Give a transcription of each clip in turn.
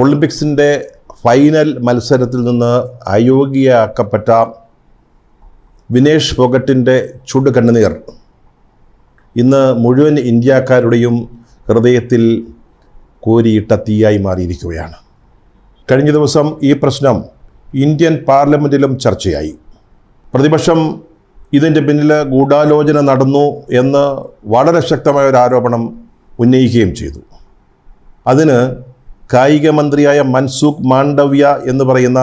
ഒളിമ്പിക്സിൻ്റെ final മത്സരത്തിൽ നിന്ന് അയോഗ്യയാക്കപ്പെട്ട വിനേഷ് ഫോഗട്ടിൻ്റെ ചുടുകണ്ണുനീർ ഇന്ന് മുഴുവൻ ഇന്ത്യക്കാരുടെയും ഹൃദയത്തിൽ കോരിയിട്ട തീയായി മാറിയിരിക്കുകയാണ്. കഴിഞ്ഞ ദിവസം ഈ പ്രശ്നം ഇന്ത്യൻ പാർലമെൻറ്റിലും ചർച്ചയായി. പ്രതിപക്ഷം ഇതിൻ്റെ പിന്നിൽ ഗൂഢാലോചന നടന്നു എന്ന് വളരെ ശക്തമായ ഒരു ആരോപണം ഉന്നയിക്കുകയും ചെയ്തു. അതിന് കായിക മന്ത്രിയായ മൻസുഖ് മാണ്ഡവ്യ എന്ന് പറയുന്ന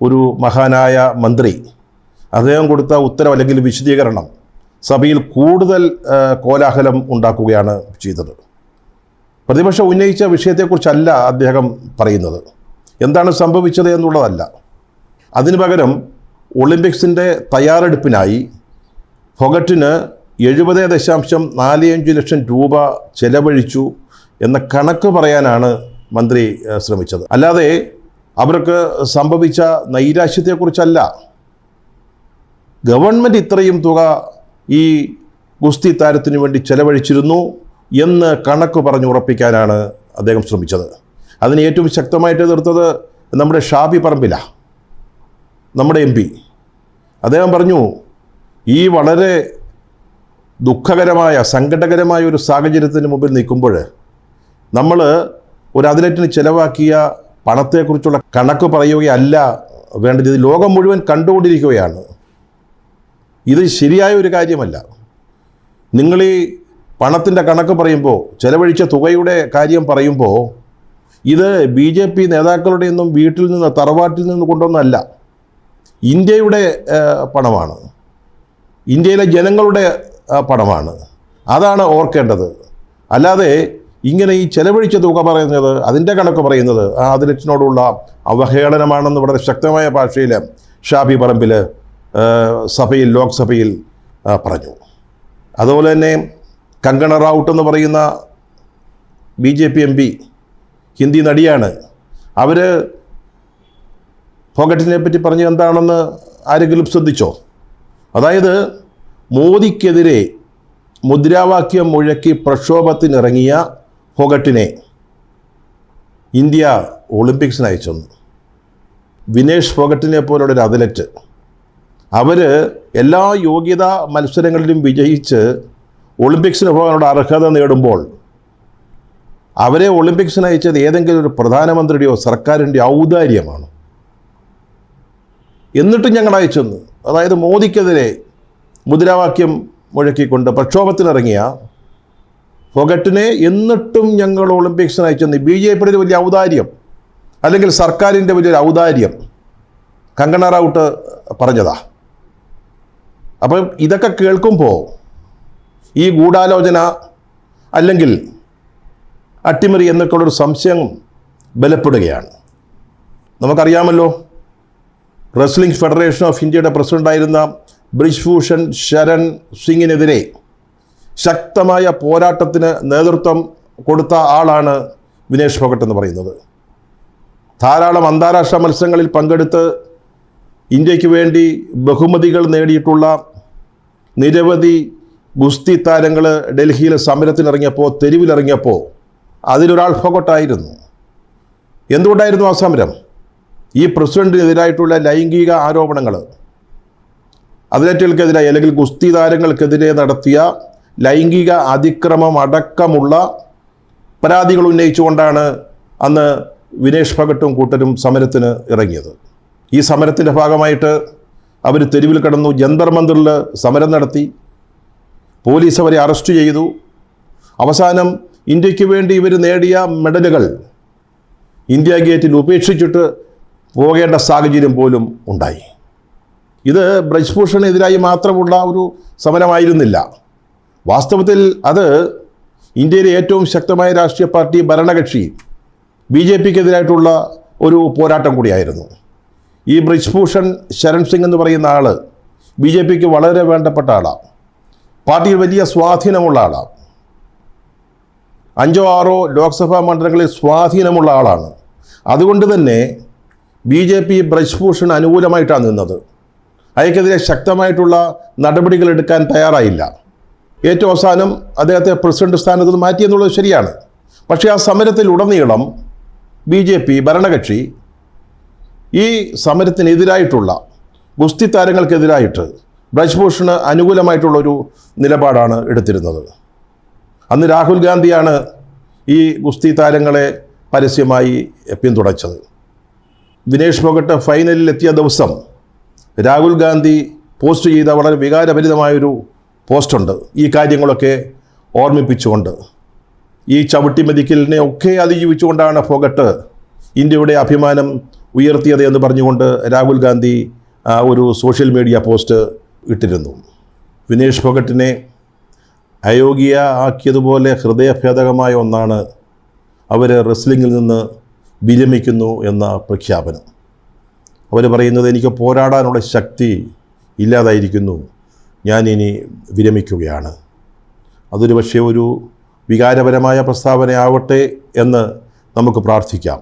ഒരു മഹാനായ മന്ത്രി അദ്ദേഹം കൊടുത്ത ഉത്തരവ് അല്ലെങ്കിൽ വിശദീകരണം സഭയിൽ കൂടുതൽ കോലാഹലം ഉണ്ടാക്കുകയാണ് ചെയ്തത്. പ്രതിപക്ഷം ഉന്നയിച്ച വിഷയത്തെക്കുറിച്ചല്ല അദ്ദേഹം പറയുന്നത്, എന്താണ് സംഭവിച്ചത് എന്നുള്ളതല്ല. അതിനു പകരം ഒളിമ്പിക്സിൻ്റെ തയ്യാറെടുപ്പിനായി ഫോഗട്ടിന് 70.45 ലക്ഷം രൂപ ചെലവഴിച്ചു എന്ന കണക്ക് പറയാനാണ് മന്ത്രി ശ്രമിച്ചത്. അല്ലാതെ അവർക്ക് സംഭവിച്ച നൈരാശ്യത്തെക്കുറിച്ചല്ല. ഗവൺമെൻറ് ഇത്രയും തുക ഈ ഗുസ്തി താരത്തിനു വേണ്ടി ചെലവഴിച്ചിരുന്നു എന്ന് കണക്ക് പറഞ്ഞുറപ്പിക്കാനാണ് അദ്ദേഹം ശ്രമിച്ചത്. അതിന് ഏറ്റവും ശക്തമായിട്ട് എതിർത്തത് നമ്മുടെ ഷാഫി പറമ്പിലാണ്, നമ്മുടെ MP. അദ്ദേഹം പറഞ്ഞു, ഈ വളരെ ദുഃഖകരമായ സങ്കടകരമായ ഒരു സാഹചര്യത്തിന് മുമ്പിൽ നിൽക്കുമ്പോൾ നമ്മൾ ഒരു അത്ലറ്റിന് ചിലവാക്കിയ പണത്തെക്കുറിച്ചുള്ള കണക്ക് പറയുകയല്ല വേണ്ടത്. ഇത് ലോകം മുഴുവൻ കണ്ടുകൊണ്ടിരിക്കുകയാണ്. ഇത് ശരിയായ ഒരു കാര്യമല്ല. നിങ്ങൾ ഈ പണത്തിൻ്റെ കണക്ക് പറയുമ്പോൾ, ചെലവഴിച്ച തുകയുടെ കാര്യം പറയുമ്പോൾ, ഇത് BJP നേതാക്കളുടെ ഒന്നും വീട്ടിൽ നിന്ന് തറവാട്ടിൽ നിന്ന് കൊണ്ടൊന്നല്ല, ഇന്ത്യയുടെ പണമാണ്, ഇന്ത്യയിലെ ജനങ്ങളുടെ പണമാണ്. അതാണ് ഓർക്കേണ്ടത്. അല്ലാതെ ഇങ്ങനെ ഈ ചെലവഴിച്ച തുക പറയുന്നത്, അതിൻ്റെ കണക്ക് പറയുന്നത് ആ അത്ലറ്റിനോടുള്ള അവഹേളനമാണെന്ന് വളരെ ശക്തമായ ഭാഷയിൽ ഷാഫി പറമ്പിൽ സഭയിൽ, ലോക്സഭയിൽ പറഞ്ഞു. അതുപോലെ തന്നെ കങ്കണ റൗട്ട് എന്ന് പറയുന്ന BJP MP, ഹിന്ദി നടിയാണ്. അവർ ഫോഗട്ടിനെ പറ്റി പറഞ്ഞ് എന്താണെന്ന് ആരെങ്കിലും ശ്രദ്ധിച്ചോ? അതായത് മോദിക്കെതിരെ മുദ്രാവാക്യം മുഴക്കി പ്രക്ഷോഭത്തിനിറങ്ങിയ ഫോഗട്ടിനെ ഇന്ത്യ ഒളിമ്പിക്സിന് അയച്ചു. വിനേഷ് ഫോഗട്ടിനെ പോലുള്ളൊരു അത്ലറ്റ്, അവർ എല്ലാ യോഗ്യതാ മത്സരങ്ങളിലും വിജയിച്ച് ഒളിമ്പിക്സിന് പോകാനുള്ള അർഹത നേടുമ്പോൾ അവരെ ഒളിമ്പിക്സിന് അയച്ചത് ഏതെങ്കിലും ഒരു പ്രധാനമന്ത്രിയുടെയോ സർക്കാരിൻ്റെ ഔദാര്യമാണ്. എന്നിട്ടും ഞങ്ങൾ അയച്ചെന്ന്, അതായത് മോദിക്കെതിരെ മുദ്രാവാക്യം മുഴക്കിക്കൊണ്ട് പ്രക്ഷോഭത്തിനിറങ്ങിയ ഫോഗട്ടിനെ എന്നിട്ടും ഞങ്ങൾ ഒളിമ്പിക്സിന് അയച്ചെന്ന് BJPയുടെ വലിയ ഔദാര്യം, അല്ലെങ്കിൽ സർക്കാരിൻ്റെ വലിയൊരു ഔദാര്യം കങ്കണ റൗട്ട് പറഞ്ഞതാ. അപ്പം ഇതൊക്കെ കേൾക്കുമ്പോൾ ഈ ഗൂഢാലോചന അല്ലെങ്കിൽ അട്ടിമറി എന്നൊക്കെയുള്ളൊരു സംശയം ബലപ്പെടുകയാണ്. നമുക്കറിയാമല്ലോ, റെസ്ലിംഗ് ഫെഡറേഷൻ ഓഫ് ഇന്ത്യയുടെ പ്രസിഡൻ്റായിരുന്ന ബ്രിജ്ഭൂഷൺ ശരൺ സിംഗിനെതിരെ ശക്തമായ പോരാട്ടത്തിന് നേതൃത്വം കൊടുത്ത ആളാണ് വിനേഷ് ഫോഗട്ട് എന്ന് പറയുന്നത്. ധാരാളം അന്താരാഷ്ട്ര മത്സരങ്ങളിൽ പങ്കെടുത്ത് ഇന്ത്യക്ക് വേണ്ടി ബഹുമതികൾ നേടിയിട്ടുള്ള നിരവധി ഗുസ്തി താരങ്ങൾ ഡൽഹിയിൽ സമരത്തിനിറങ്ങിയപ്പോൾ, തെരുവിലിറങ്ങിയപ്പോൾ അതിലൊരാൾ ഫോഗട്ടായിരുന്നു. എന്തുകൊണ്ടായിരുന്നു ആ സമരം? ഈ പ്രസിഡന്റിനെതിരായിട്ടുള്ള ലൈംഗിക ആരോപണങ്ങൾ, അത്ലറ്റുകൾക്കെതിരായി അല്ലെങ്കിൽ ഗുസ്തി താരങ്ങൾക്കെതിരെ നടത്തിയ ലൈംഗിക അതിക്രമം അടക്കമുള്ള പരാതികൾ ഉന്നയിച്ചുകൊണ്ടാണ് അന്ന് വിനേഷ് ഫോഗട്ടും കൂട്ടരും സമരത്തിന് ഇറങ്ങിയത്. ഈ സമരത്തിൻ്റെ ഭാഗമായിട്ട് അവർ തെരുവിൽ കിടന്നു, ജന്തർ മന്ദിറിൽ സമരം നടത്തി, പോലീസ് അവരെ അറസ്റ്റ് ചെയ്തു. അവസാനം ഇന്ത്യക്ക് വേണ്ടി ഇവർ നേടിയ മെഡലുകൾ ഇന്ത്യ ഗേറ്റിൽ ഉപേക്ഷിച്ചിട്ട് പോകേണ്ട സാഹചര്യം പോലും ഉണ്ടായി. ഇത് ബ്രിജ്ഭൂഷണെതിരായി മാത്രമുള്ള ഒരു സമരമായിരുന്നില്ല. വാസ്തവത്തിൽ അത് ഇന്ത്യയിലെ ഏറ്റവും ശക്തമായ രാഷ്ട്രീയ പാർട്ടി, ഭരണകക്ഷി BJPക്കെതിരായിട്ടുള്ള ഒരു പോരാട്ടം കൂടിയായിരുന്നു. ഈ ബ്രിജ്ഭൂഷൺ ശരൺ സിംഗ് എന്ന് പറയുന്ന ആൾ BJPക്ക് വളരെ വേണ്ടപ്പെട്ട ആളാണ്, പാർട്ടിയിൽ വലിയ സ്വാധീനമുള്ള ആളാണ്, 5 or 6 ലോക്സഭാ മണ്ഡലങ്ങളിൽ സ്വാധീനമുള്ള ആളാണ്. അതുകൊണ്ട് തന്നെ BJP ബ്രിജ്ഭൂഷൺ അനുകൂലമായിട്ടാണ് നിന്നത്. അയാൾക്കെതിരെ ശക്തമായിട്ടുള്ള നടപടികൾ എടുക്കാൻ തയ്യാറായില്ല. ഏറ്റവും അവസാനം അദ്ദേഹത്തെ പ്രസിഡന്റ് സ്ഥാനത്ത് നിന്ന് മാറ്റിയെന്നുള്ളത് ശരിയാണ്. പക്ഷേ ആ സമരത്തിൽ ഉടനീളം BJP ഭരണകക്ഷി ഈ സമരത്തിനെതിരായിട്ടുള്ള ഗുസ്തി താരങ്ങൾക്കെതിരായിട്ട് ബ്രജ്ഭൂഷണ് അനുകൂലമായിട്ടുള്ളൊരു നിലപാടാണ് എടുത്തിരുന്നത്. അന്ന് രാഹുൽ ഗാന്ധിയാണ് ഈ ഗുസ്തി താരങ്ങളെ പരസ്യമായി പിന്തുണച്ചത്. വിനേഷ് ഫോഗട്ട് ഫൈനലിൽ എത്തിയ ദിവസം രാഹുൽ ഗാന്ധി പോസ്റ്റ് ചെയ്ത വളരെ വികാരഭരിതമായൊരു പോസ്റ്റുണ്ട് ഈ കാര്യങ്ങളൊക്കെ ഓർമ്മിപ്പിച്ചുകൊണ്ട്. ഈ ചവിട്ടിമെതിക്കലിനെ ഒക്കെ അതിജീവിച്ചുകൊണ്ടാണ് ഫോഗട്ട് ഇന്ത്യയുടെ അഭിമാനം ഉയർത്തിയത് എന്ന് പറഞ്ഞുകൊണ്ട് രാഹുൽ ഗാന്ധി ഒരു സോഷ്യൽ മീഡിയ പോസ്റ്റ് ഇട്ടിരുന്നു. വിനേഷ് ഫോഗട്ടിനെ അയോഗ്യ ആക്കിയതുപോലെ ഹൃദയഭേദകമായ ഒന്നാണ് അവർ റെസ്ലിങ്ങിൽ നിന്ന് വിരമിക്കുന്നു എന്ന പ്രഖ്യാപനം. അവർ പറയുന്നത്, എനിക്ക് പോരാടാനുള്ള ശക്തി ഇല്ലാതായിരിക്കുന്നു, ഞാനിനി വിരമിക്കുകയാണ്. അതൊരു പക്ഷേ ഒരു വികാരപരമായ പ്രസ്താവനയാവട്ടെ എന്ന് നമുക്ക് പ്രാർത്ഥിക്കാം.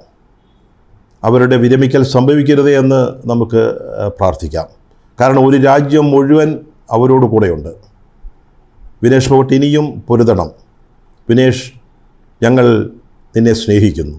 അവരുടെ വിരമിക്കൽ സംഭവിക്കരുത് എന്ന് നമുക്ക് പ്രാർത്ഥിക്കാം. കാരണം ഒരു രാജ്യം മുഴുവൻ അവരോട് കൂടെയുണ്ട്. വിനേഷ് ഫോഗട്ട് ഇനിയും പൊരുതണം. വിനേഷ്, ഞങ്ങൾ നിന്നെ സ്നേഹിക്കുന്നു.